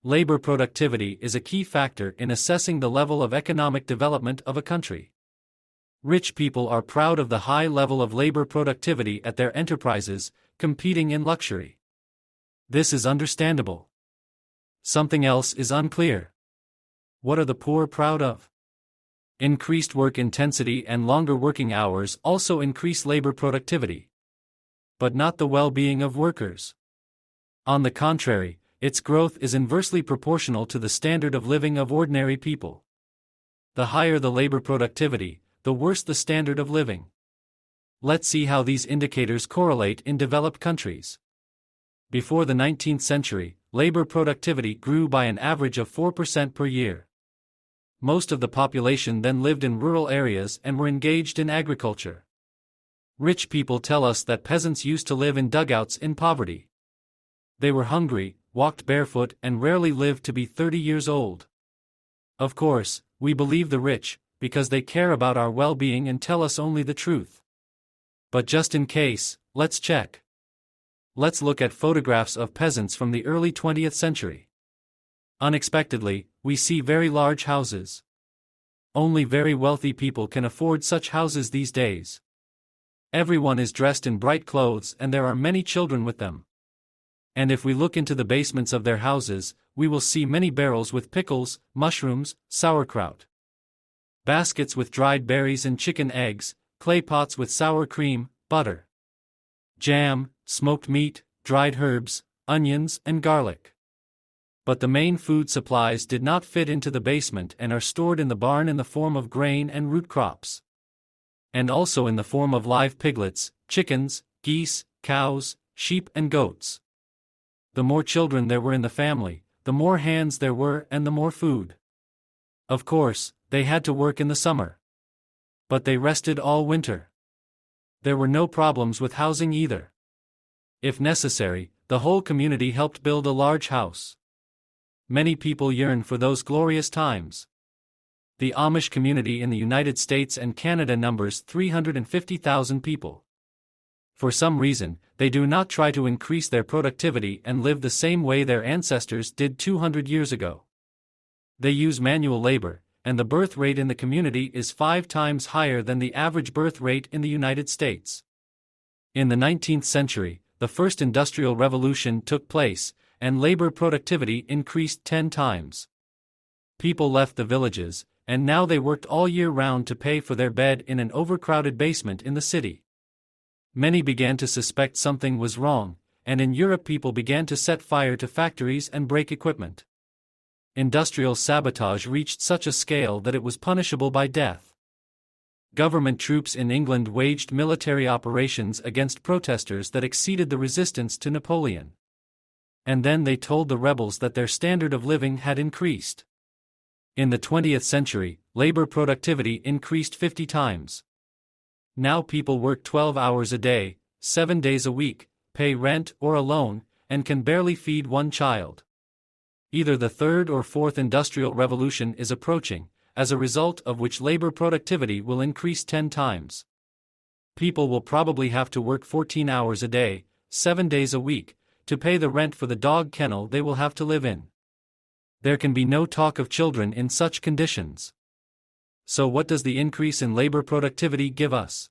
Labor productivity is a key factor in assessing the level of economic development of a country. Rich people are proud of the high level of labor productivity at their enterprises, competing in luxury. This is understandable. Something else is unclear. What are the poor proud of? Increased work intensity and longer working hours also increase labor productivity, but not the well-being of workers. On the contrary, its growth is inversely proportional to the standard of living of ordinary people. The higher the labor productivity, the worse the standard of living. Let's see how these indicators correlate in developed countries. Before the 19th century, labor productivity grew by an average of 4% per year. Most of the population then lived in rural areas and were engaged in agriculture. Rich people tell us that peasants used to live in dugouts in poverty. They were hungry, walked barefoot, and rarely lived to be 30 years old. Of course, we believe the rich, because they care about our well-being and tell us only the truth. But just in case, let's check. Let's look at photographs of peasants from the early 20th century. Unexpectedly, we see very large houses. Only very wealthy people can afford such houses these days. Everyone is dressed in bright clothes and there are many children with them. And if we look into the basements of their houses, we will see many barrels with pickles, mushrooms, sauerkraut, baskets with dried berries and chicken eggs, clay pots with sour cream, butter, jam, smoked meat, dried herbs, onions, and garlic. But the main food supplies did not fit into the basement and are stored in the barn in the form of grain and root crops. And also in the form of live piglets, chickens, geese, cows, sheep, and goats. The more children there were in the family, the more hands there were and the more food. Of course, they had to work in the summer. But they rested all winter. There were no problems with housing either. If necessary, the whole community helped build a large house. Many people yearn for those glorious times. The Amish community in the United States and Canada numbers 350,000 people. For some reason, they do not try to increase their productivity and live the same way their ancestors did 200 years ago. They use manual labor, and the birth rate in the community is 5 times higher than the average birth rate in the United States. In the 19th century, the first industrial revolution took place, and labor productivity increased 10 times. People left the villages, and now they worked all year round to pay for their bed in an overcrowded basement in the city. Many began to suspect something was wrong, and in Europe people began to set fire to factories and break equipment. Industrial sabotage reached such a scale that it was punishable by death. Government troops in England waged military operations against protesters that exceeded the resistance to Napoleon. And then they told the rebels that their standard of living had increased. In the 20th century, labor productivity increased 50 times. Now people work 12 hours a day, 7 days a week, pay rent or a loan, and can barely feed one child. Either the third or fourth industrial revolution is approaching, as a result of which labor productivity will increase 10 times. People will probably have to work 14 hours a day, 7 days a week, to pay the rent for the dog kennel they will have to live in. There can be no talk of children in such conditions. So what does the increase in labor productivity give us?